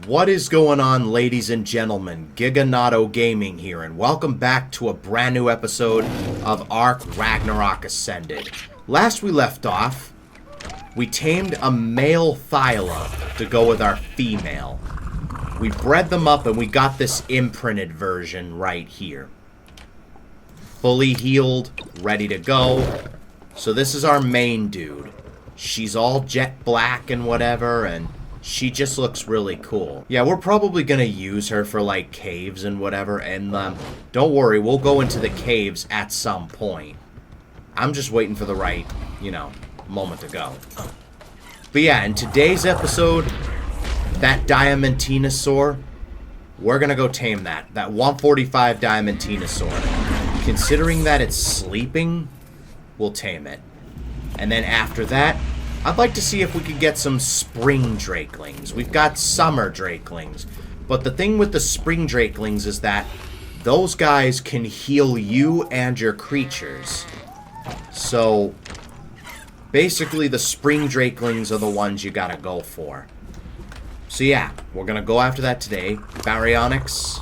What is going on, ladies and gentlemen? Giganato Gaming here, and welcome back to a brand new episode of Ark Ragnarok Ascended. Last we left off, we tamed a male Thyla to go with our female. We bred them up and we got this imprinted version right here. Fully healed, ready to go. So this is our main dude. She's all jet black and whatever, and she just looks really cool. Yeah, we're probably gonna use her for, like, caves and whatever, and, don't worry, we'll go into the caves at some point. I'm just waiting for the right, moment to go. But yeah, in today's episode, that Diamantinasaur, we're gonna go tame that. That 145 Diamantinasaur. Considering that it's sleeping, we'll tame it. And then after that, I'd like to see if we could get some Spring Drakelings. We've got Summer Drakelings. But the thing with the Spring Drakelings is that those guys can heal you and your creatures. So, basically the Spring Drakelings are the ones you gotta go for. So yeah, we're gonna go after that today. Baryonyx,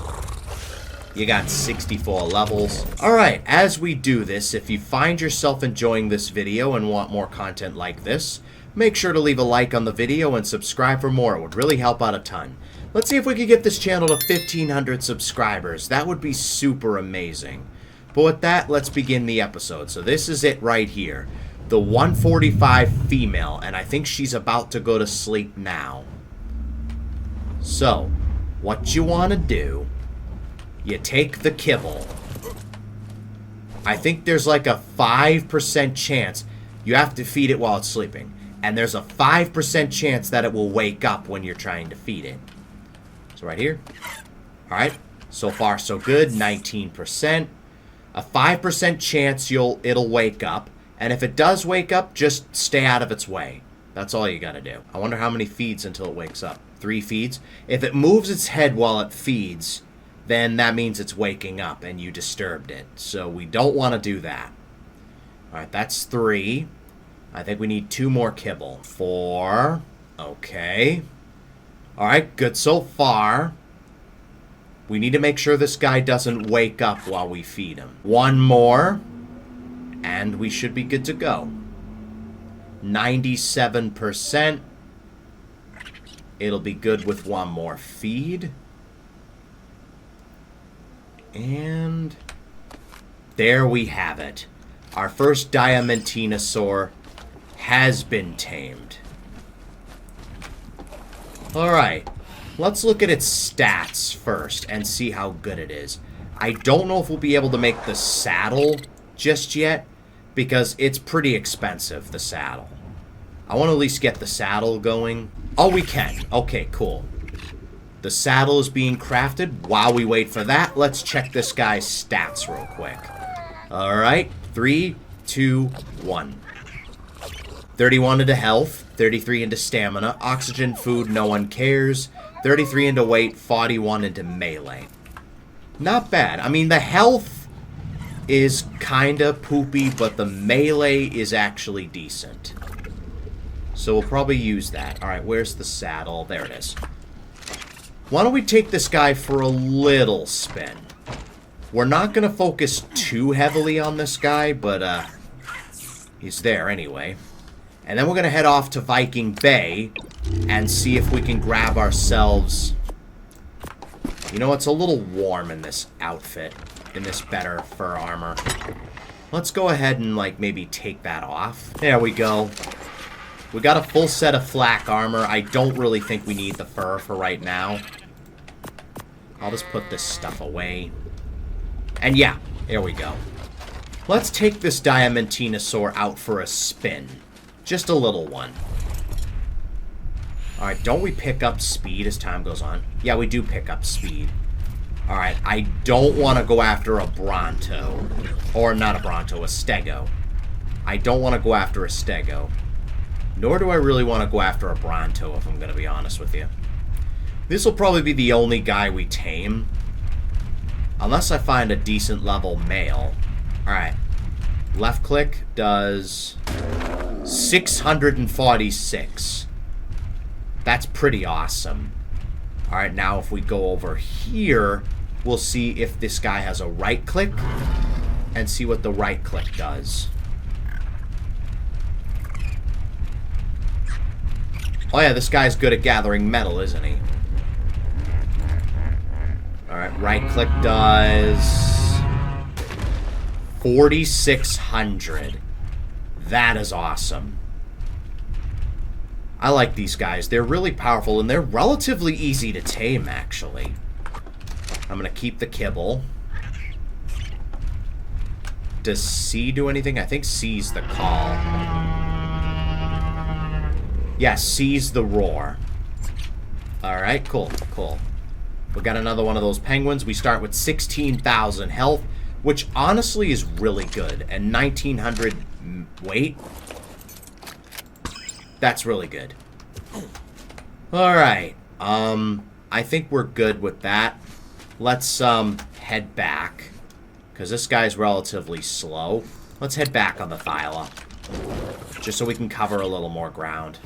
you got 64 levels. Alright, as we do this, if you find yourself enjoying this video and want more content like this, make sure to leave a like on the video and subscribe for more. It would really help out a ton. Let's see if we could get this channel to 1,500 subscribers. That would be super amazing. But with that, let's begin the episode. So this is it right here. The 145 female, and I think she's about to go to sleep now. So, what you want to do, you take the kibble. I think there's like a 5% chance you have to feed it while it's sleeping. And there's a 5% chance that it will wake up when you're trying to feed it. So right here. Alright. So far so good. 19%. A 5% chance it'll wake up. And if it does wake up, just stay out of its way. That's all you gotta do. I wonder how many feeds until it wakes up. 3 feeds. If it moves its head while it feeds, then that means it's waking up and you disturbed it. So we don't want to do that. Alright, that's 3. I think we need 2 more kibble. 4. Okay. Alright, good so far. We need to make sure this guy doesn't wake up while we feed him. 1 more. And we should be good to go. 97%. It'll be good with 1 more feed. And there we have it. Our first Diamantinasaur has been tamed. Alright, let's look at its stats first and see how good it is. I don't know if we'll be able to make the saddle just yet, because it's pretty expensive, the saddle. I want to at least get the saddle going. Oh, we can. Okay, cool. The saddle is being crafted. While we wait for that, let's check this guy's stats real quick. Alright, 3, 2, 1. 31 into health, 33 into stamina, oxygen, food, no one cares, 33 into weight, 41 into melee. Not bad. I mean, the health is kinda poopy, but the melee is actually decent. So we'll probably use that. Alright, where's the saddle? There it is. Why don't we take this guy for a little spin? We're not going to focus too heavily on this guy, but he's there anyway. And then we're going to head off to Viking Bay and see if we can grab ourselves... You know, it's a little warm in this outfit, in this better fur armor. Let's go ahead and, like, maybe take that off. There we go. We got a full set of flak armor. I don't really think we need the fur for right now. I'll just put this stuff away. And yeah, there we go. Let's take this Diamantinasaur out for a spin. Just a little one. Alright, don't we pick up speed as time goes on? Yeah, we do pick up speed. Alright, I don't want to go after a Bronto. Or not a Bronto, a Stego. I don't want to go after a Stego. Nor do I really want to go after a Bronto, if I'm going to be honest with you. This will probably be the only guy we tame. Unless I find a decent level male. Alright. Left click does 646. That's pretty awesome. Alright, now if we go over here, we'll see if this guy has a right click and see what the right click does. Oh yeah, this guy's good at gathering metal, isn't he? Alright, right click does 4,600. That is awesome. I like these guys. They're really powerful, and they're relatively easy to tame, actually. I'm going to keep the kibble. Does C do anything? I think C's the call. Yeah, C's the roar. Alright, cool, cool. We got another one of those penguins. We start with 16,000 health, which honestly is really good. And 1,900 weight. That's really good. Alright. I think we're good with that. Let's head back. Because this guy's relatively slow. Let's head back on the Thyla. Just so we can cover a little more ground.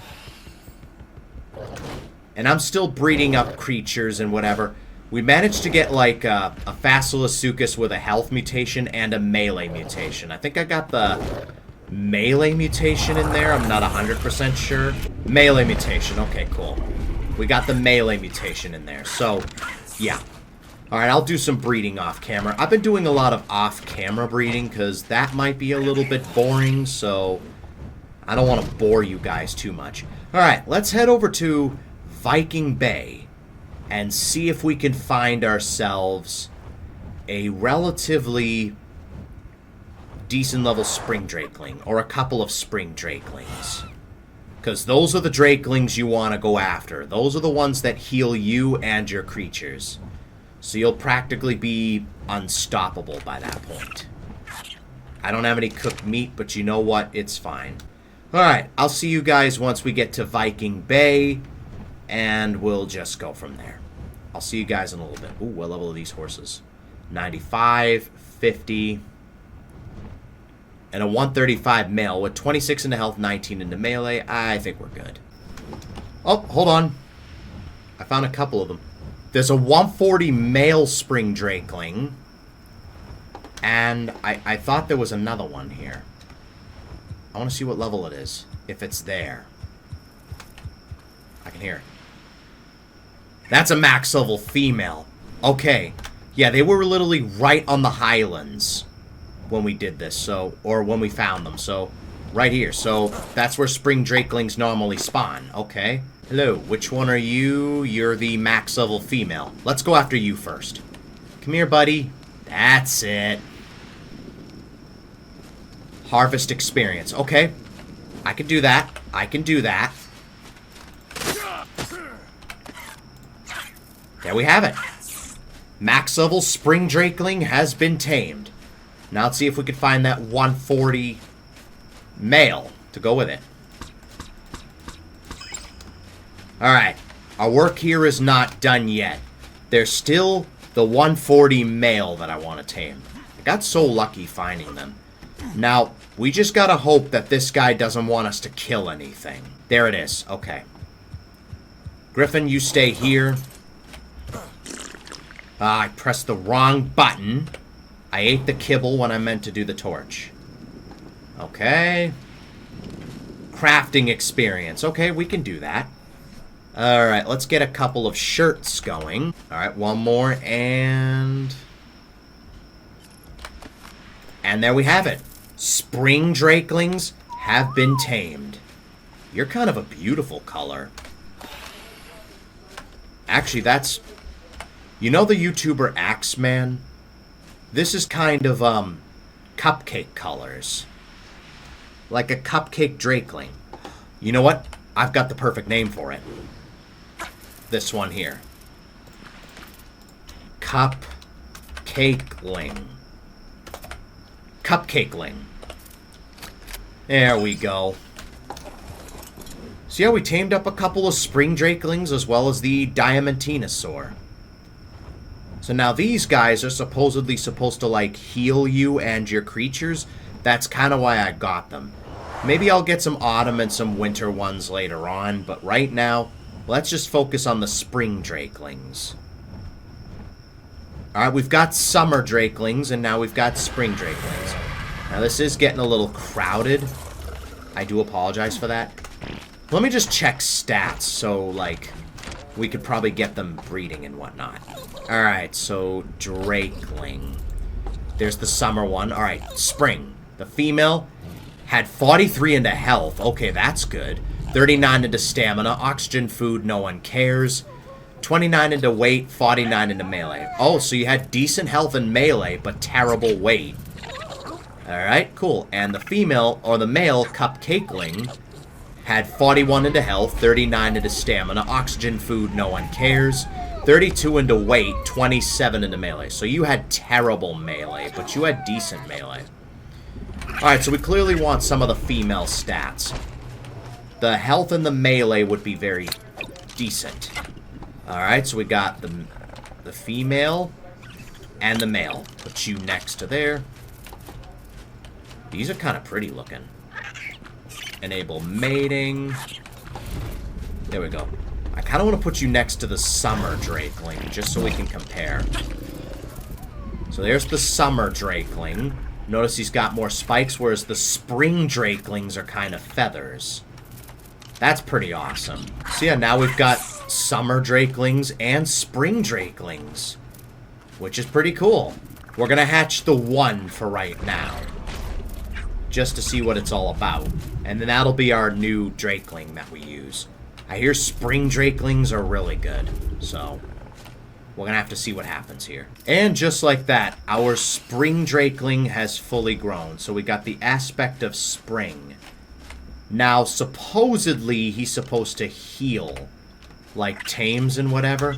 And I'm still breeding up creatures and whatever. We managed to get like a Facilosuchus with a health mutation and a melee mutation. I think I got the melee mutation in there. I'm not 100% sure. Melee mutation. Okay, cool. We got the melee mutation in there. So, yeah. Alright, I'll do some breeding off camera. I've been doing a lot of off-camera breeding because that might be a little bit boring, so I don't want to bore you guys too much. Alright, let's head over to Viking Bay and see if we can find ourselves a relatively decent level Spring Drakeling, or a couple of Spring Drakelings. Because those are the Drakelings you want to go after. Those are the ones that heal you and your creatures. So you'll practically be unstoppable by that point. I don't have any cooked meat, but you know what? It's fine. Alright, I'll see you guys once we get to Viking Bay, and we'll just go from there. I'll see you guys in a little bit. Ooh, what level are these horses? 95, 50... and a 135 male with 26 into health, 19 into melee. I think we're good. Oh, hold on. I found a couple of them. There's a 140 male Spring Drakeling. And I thought there was another one here. I want to see what level it is. If it's there. I can hear it. That's a max level female. Okay. Yeah, they were literally right on the highlands when we did this, so, or when we found them, so, right here. So, that's where Spring Drakelings normally spawn. Okay. Hello, which one are you? You're the max level female. Let's go after you first. Come here, buddy. That's it. Harvest experience. Okay. I can do that. I can do that. There we have it. Max level Spring Drakeling has been tamed. Now let's see if we can find that 140 male to go with it. Alright. Our work here is not done yet. There's still the 140 male that I want to tame. I got so lucky finding them. Now, we just gotta hope that this guy doesn't want us to kill anything. There it is. Okay. Griffin, you stay here. I pressed the wrong button. I ate the kibble when I meant to do the torch. Okay. Crafting experience. Okay, we can do that. Alright, let's get a couple of shirts going. Alright, one more, and there we have it. Spring Drakelings have been tamed. You're kind of a beautiful color. Actually, that's... You know the YouTuber Axeman? This is kind of, cupcake colors. Like a cupcake Drakeling. You know what? I've got the perfect name for it. This one here. Cupcakeling. Cupcakeling. There we go. See how we tamed up a couple of Spring Drakelings as well as the Diamantinasaurus. So now these guys are supposedly supposed to, like, heal you and your creatures. That's kind of why I got them. Maybe I'll get some autumn and some winter ones later on, but right now, Let's just focus on the Spring Drakelings. Alright, we've got Summer Drakelings, and now we've got Spring Drakelings. Now, this is getting a little crowded. I do apologize for that. Let me just check stats, so, like, we could probably get them breeding and whatnot. Alright, so, Drakeling. There's the summer one. Alright, Spring. The female had 43 into health. Okay, that's good. 39 into stamina. Oxygen, food, no one cares. 29 into weight, 49 into melee. Oh, so you had decent health in melee, but terrible weight. Alright, cool. And the female, or the male, Cupcakeling, had 41 into health, 39 into stamina, oxygen, food, no one cares, 32 into weight, 27 into melee. So you had terrible melee, but you had decent melee. Alright, so we clearly want some of the female stats. The health and the melee would be very decent. Alright, so we got the female and the male. Put you next to there. These are kind of pretty looking. Enable mating. There we go. I kind of want to put you next to the Summer Drakeling, just so we can compare. So there's the Summer Drakeling. Notice he's got more spikes, whereas the Spring Drakelings are kind of feathers. That's pretty awesome. So yeah, now we've got Summer Drakelings and Spring Drakelings, which is pretty cool. We're going to hatch the one for right now, just to see what it's all about. And then that'll be our new Drakeling that we use. I hear Spring Drakelings are really good, so we're going to have to see what happens here. And just like that, our Spring Drakeling has fully grown. So we got the aspect of spring. Now, supposedly, he's supposed to heal, like tames and whatever.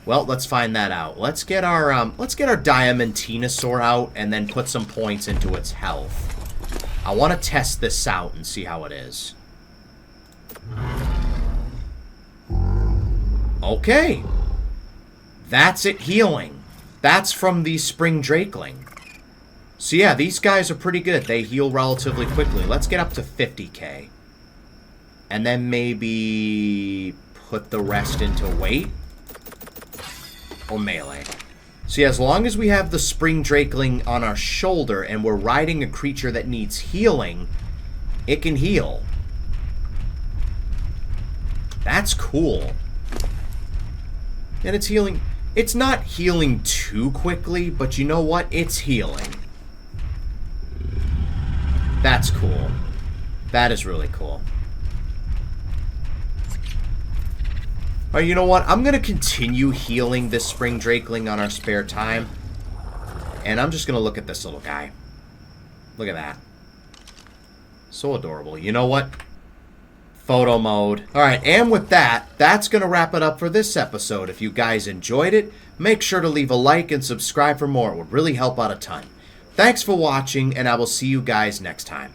Well, let's find that out. Let's get our Diamantinasaurus out and then put some points into its health. I want to test this out and see how it is. Okay. That's it healing. That's from the Spring Drakeling. So yeah, these guys are pretty good. They heal relatively quickly. Let's get up to 50k. And then maybe put the rest into weight. Or melee. So yeah, as long as we have the Spring Drakeling on our shoulder and we're riding a creature that needs healing, it can heal. That's cool. And it's healing. It's not healing too quickly, but you know what? It's healing. That's cool. That is really cool. Alright, you know what? I'm going to continue healing this Spring Drakeling on our spare time. And I'm just going to look at this little guy. Look at that. So adorable. You know what? Photo mode. Alright, and with that, that's going to wrap it up for this episode. If you guys enjoyed it, make sure to leave a like and subscribe for more. It would really help out a ton. Thanks for watching, and I will see you guys next time.